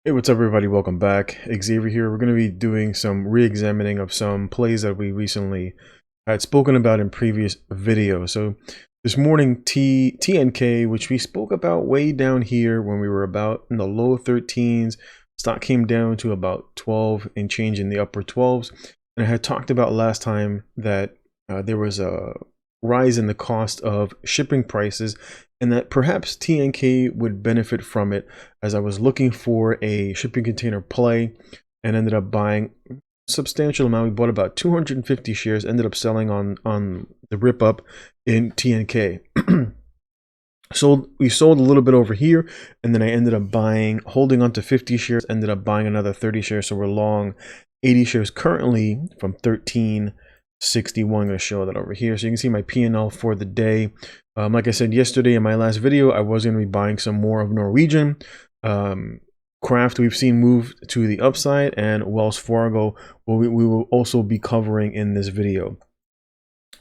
Hey, what's up, everybody? Welcome back. Xavier here. We're going to be doing some re-examining of some plays that we recently had spoken about in previous videos. So this morning, TNK, which we spoke about way down here when we were about in the low 13s, stock came down to about 12 and change in the upper 12s. And I had talked about last time that there was a rise in the cost of shipping prices and that perhaps TNK would benefit from it, as I was looking for a shipping container play and ended up buying a substantial amount. We bought about 250 shares, ended up selling on the rip up in TNK. We sold a little bit over here, and then I ended up holding on to 50 shares, ended up buying another 30 shares. So we're long 80 shares currently from 1361. I'm going to show that over here. So you can see my P&L for the day. Like I said yesterday in my last video, I was going to be buying some more of Norwegian. Kraft we've seen move to the upside, and Wells Fargo we will also be covering in this video.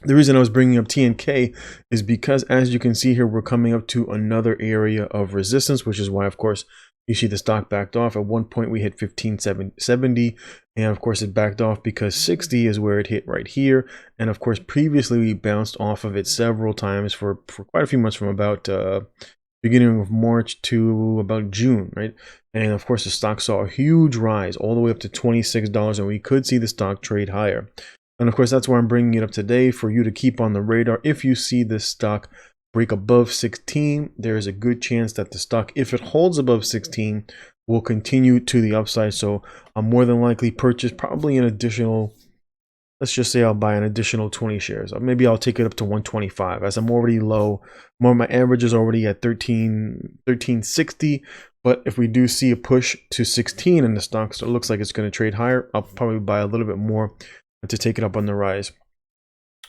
The reason I was bringing up TNK is because, as you can see here, we're coming up to another area of resistance, which is why, of course, you see the stock backed off. At one point, we hit 1570, and of course, it backed off because 60 is where it hit right here. And of course, previously, we bounced off of it several times for quite a few months, from about beginning of March to about June, right? And of course, the stock saw a huge rise all the way up to $26, and we could see the stock trade higher. And of course, that's why I'm bringing it up today, for you to keep on the radar. If you see this stock break above 16, there is a good chance that the stock, if it holds above 16, will continue to the upside. So I'll more than likely purchase probably an additional, let's just say I'll buy an additional 20 shares. Or maybe I'll take it up to 125, as I'm already low. My average is already at 1360. But if we do see a push to 16 and the stock looks like it's going to trade higher, I'll probably buy a little bit more to take it up on the rise.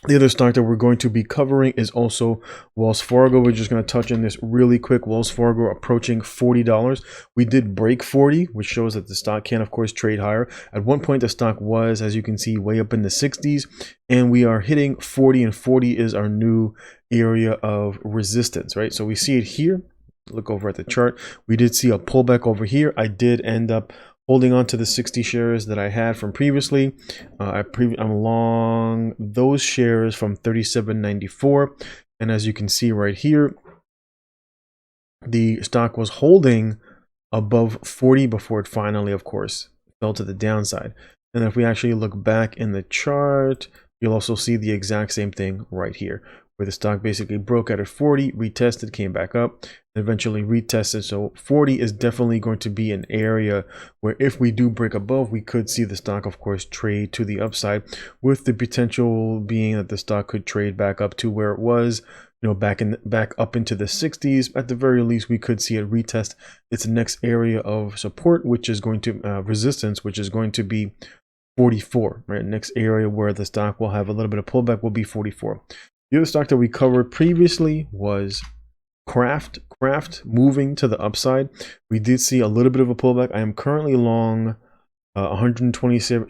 The other stock that we're going to be covering is also Wells Fargo. We're just going to touch on this really quick. Wells Fargo approaching $40. We did break 40, which shows that the stock can, of course, trade higher. At one point, the stock was, as you can see, way up in the 60s, and we are hitting 40, and 40 is our new area of resistance, right? So we see it here. Look over at the chart. We did see a pullback over here. I did end up holding on to the 60 shares that I had from previously. I'm long those shares from 37.94, and as you can see right here, the stock was holding above 40 before it finally, of course, fell to the downside. And if we actually look back in the chart, you'll also see the exact same thing right here, where the stock basically broke out at 40, retested, came back up, and eventually retested. So 40 is definitely going to be an area where, if we do break above, we could see the stock, of course, trade to the upside, with the potential being that the stock could trade back up to where it was, you know, back up into the 60s. At the very least, we could see it retest its next area of support, which is going to resistance, which is going to be 44, right? Next area where the stock will have a little bit of pullback will be 44. The other stock that we covered previously was Kraft. Kraft moving to the upside. We did see a little bit of a pullback. I am currently long 127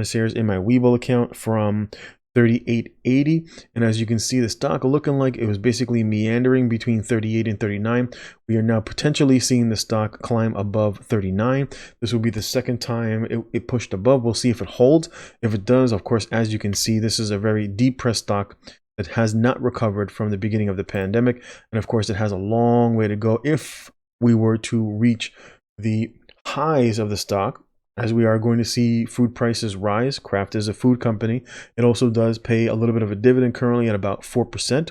shares in my Webull account from 38.80, and as you can see, the stock looking like it was basically meandering between 38 and 39. We are now potentially seeing the stock climb above 39. This will be the second time it pushed above. We'll see if it holds. If it does, of course, as you can see, this is a very depressed stock that has not recovered from the beginning of the pandemic, and of course, it has a long way to go if we were to reach the highs of the stock, as we are going to see food prices rise. Kraft is a food company. It also does pay a little bit of a dividend, currently at about 4%.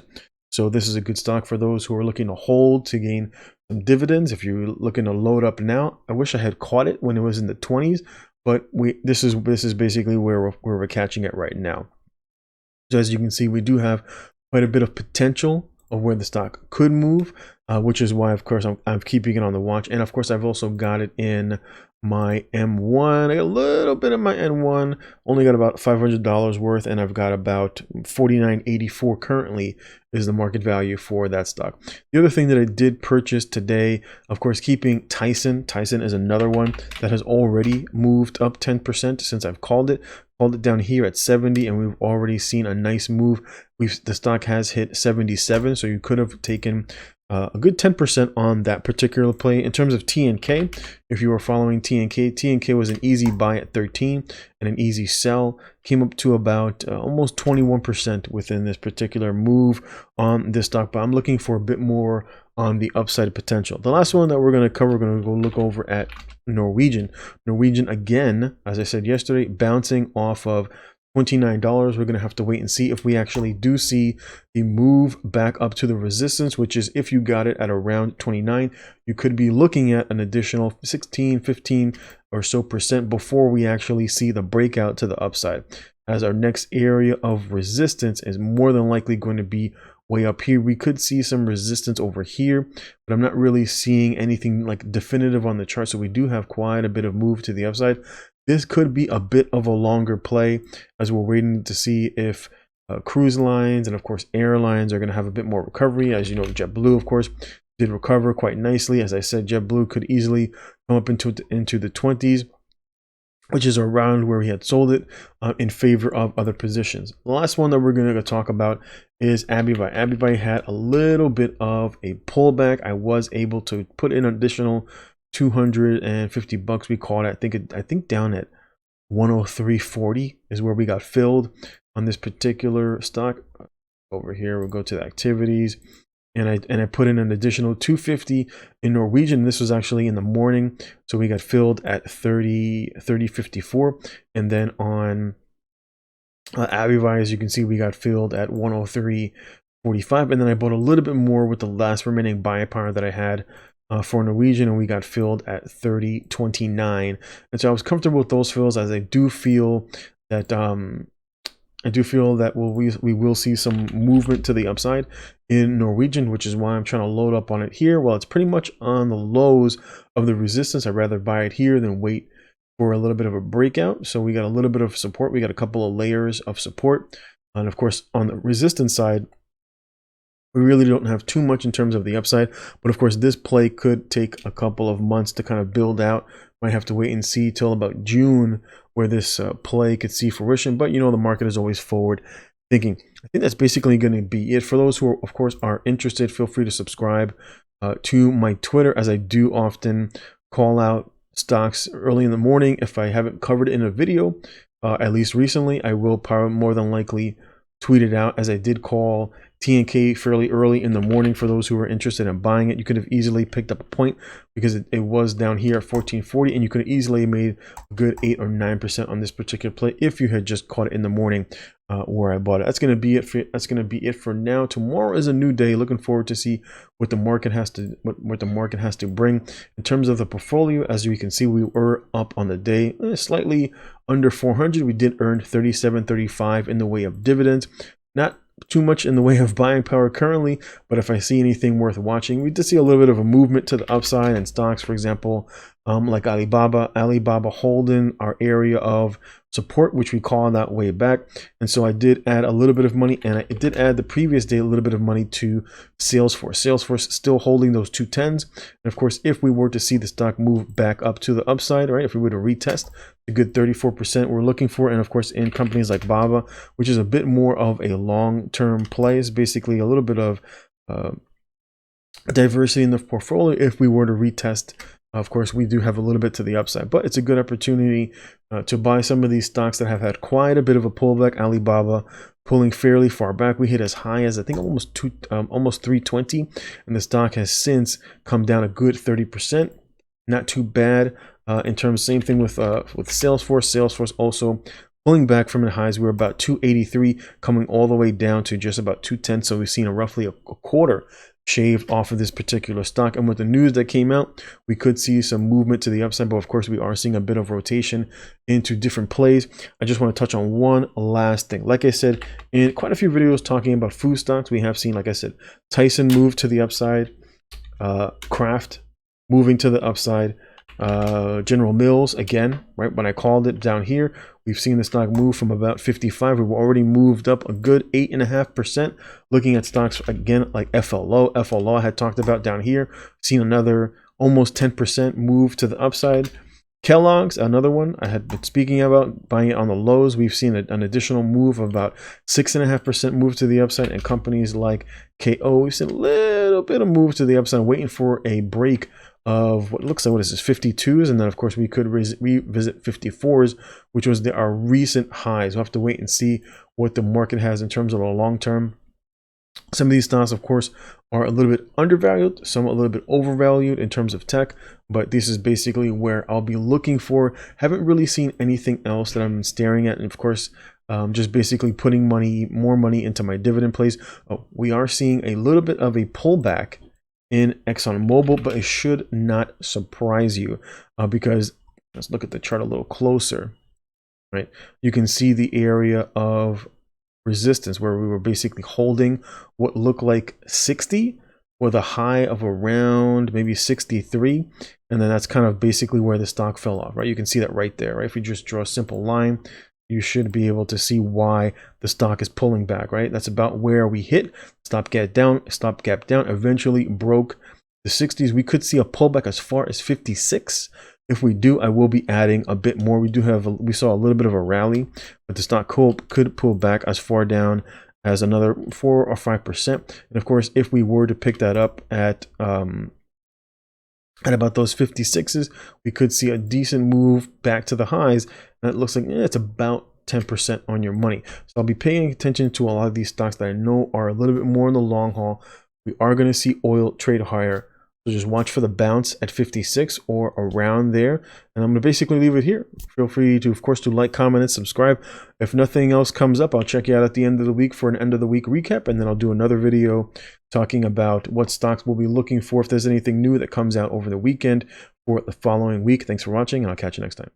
So this is a good stock for those who are looking to hold to gain some dividends. If you're looking to load up now, I wish I had caught it when it was in the 20s, but this is basically where we're catching it right now. So as you can see, we do have quite a bit of potential of where the stock could move, which is why, of course, I'm keeping it on the watch. And of course, I've also got it in my M1. I got a little bit of my N1, only got about $500 worth, and I've got about $49.84 currently is the market value for that stock. The other thing that I did purchase today, of course, keeping Tyson. Tyson is another one that has already moved up 10% since I've called it down here at 70, and we've already seen a nice move. The stock has hit 77, so you could have taken a good 10% on that particular play. In terms of TNK, if you were following TNK, TNK was an easy buy at 13 and an easy sell. Came up to about almost 21% within this particular move on this stock, but I'm looking for a bit more on the upside potential. The last one that we're going to cover, we're going to go look over at Norwegian. Norwegian, again, as I said yesterday, bouncing off of $29. We're going to have to wait and see if we actually do see the move back up to the resistance, which is if you got it at around 29, you could be looking at an additional 16, 15 or so percent before we actually see the breakout to the upside, as our next area of resistance is more than likely going to be way up here. We could see some resistance over here, but I'm not really seeing anything like definitive on the chart. So we do have quite a bit of move to the upside. This could be a bit of a longer play as we're waiting to see if cruise lines and of course airlines are going to have a bit more recovery. As you know, JetBlue of course did recover quite nicely. As I said, JetBlue could easily come up into the 20s, which is around where we had sold it in favor of other positions. The last one that we're going to talk about is Abibai. Abibai had a little bit of a pullback. I was able to put in an additional $250 we called it. I think down at 103.40 is where we got filled on this particular stock. Over here we'll go to the activities, and I put in an additional 250 in Norwegian. This was actually in the morning, so we got filled at 30.54, and then on Abibai, as you can see, we got filled at 103.45, and then I bought a little bit more with the last remaining buy power that I had for Norwegian, and we got filled at 30.29. And so I was comfortable with those fills, as I do feel that we will see some movement to the upside in Norwegian, which is why I'm trying to load up on it here. While it's pretty much on the lows of the resistance, I'd rather buy it here than wait for a little bit of a breakout. So we got a little bit of support. We got a couple of layers of support, and of course on the resistance side, we really don't have too much in terms of the upside, but of course this play could take a couple of months to kind of build out. Might have to wait and see till about June where this play could see fruition, but you know, the market is always forward thinking. I think that's basically going to be it. For those who are, of course, are interested, feel free to subscribe to my Twitter, as I do often call out stocks early in the morning. If I haven't covered it in a video, at least recently, I will probably more than likely tweet it out, as I did call TNK fairly early in the morning. For those who are interested in buying it, you could have easily picked up a point because it was down here at 14.40, and you could have easily made a good 8 or 9% on this particular play if you had just caught it in the morning where I bought it. That's going to be it for now. Tomorrow is a new day. Looking forward to see what the market has to bring in terms of the portfolio. As you can see, we were up on the day, slightly under 400. We did earn 37.35 in the way of dividends. Not too much in the way of buying power currently, but if I see anything worth watching, we did see a little bit of a movement to the upside in stocks, for example, like Alibaba holding our area of support, which we call that way back. And so I did add a little bit of money, and I did add the previous day a little bit of money to Salesforce still holding those 210s. And of course, if we were to see the stock move back up to the upside, right, if we were to retest the good 34% we're looking for, and of course in companies like Baba, which is a bit more of a long-term play, is basically a little bit of diversity in the portfolio. If we were to retest, of course, we do have a little bit to the upside, but it's a good opportunity to buy some of these stocks that have had quite a bit of a pullback. Alibaba pulling fairly far back. We hit as high as I think almost 320, and the stock has since come down a good 30%. Not too bad in terms. Same thing with Salesforce. Salesforce also pulling back from the highs. We were about 283, coming all the way down to just about 210. So we've seen roughly a quarter shaved off of this particular stock. And with the news that came out, we could see some movement to the upside, but of course we are seeing a bit of rotation into different plays. I just want to touch on one last thing. Like I said, in quite a few videos talking about food stocks, we have seen, like I said, Tyson move to the upside, Kraft moving to the upside, General Mills again, right? When I called it down here, we've seen the stock move from about 55. We've already moved up a good 8.5%. Looking at stocks again like FLO I had talked about down here, seen another almost 10% move to the upside. Kellogg's, another one I had been speaking about, buying it on the lows. We've seen an additional move of about 6.5% move to the upside, and companies like KO, we've seen a little bit of move to the upside, waiting for a break of what looks like, what is this, 52s, and then of course we could revisit 54s, which was our recent highs. We'll have to wait and see what the market has in terms of a long term. Some of these stocks, of course, are a little bit undervalued, some a little bit overvalued in terms of tech, but this is basically where I'll be looking for. Haven't really seen anything else that I'm staring at, and of course, just basically putting more money into my dividend plays. We are seeing a little bit of a pullback in ExxonMobil, but it should not surprise you because let's look at the chart a little closer, right? You can see the area of resistance where we were basically holding what looked like 60 with a high of around maybe 63, and then that's kind of basically where the stock fell off, right? You can see that right there, right? If you just draw a simple line, you should be able to see why the stock is pulling back, right? That's about where we hit stop gap down, eventually broke the 60s. We could see a pullback as far as 56. If we do, I will be adding a bit more. We saw a little bit of a rally, but the stock could pull back as far down as another 4 or 5%. And of course, if we were to pick that up at about those 56s, we could see a decent move back to the highs, and it looks like it's about 10% on your money. So I'll be paying attention to a lot of these stocks that I know are a little bit more in the long haul. We are going to see oil trade higher, so just watch for the bounce at 56 or around there, and I'm going to basically leave it here. Feel free to, of course, to like, comment, and subscribe. If nothing else comes up, I'll check you out at the end of the week for an end of the week recap, and then I'll do another video talking about what stocks we'll be looking for if there's anything new that comes out over the weekend for the following week. Thanks for watching, and I'll catch you next time.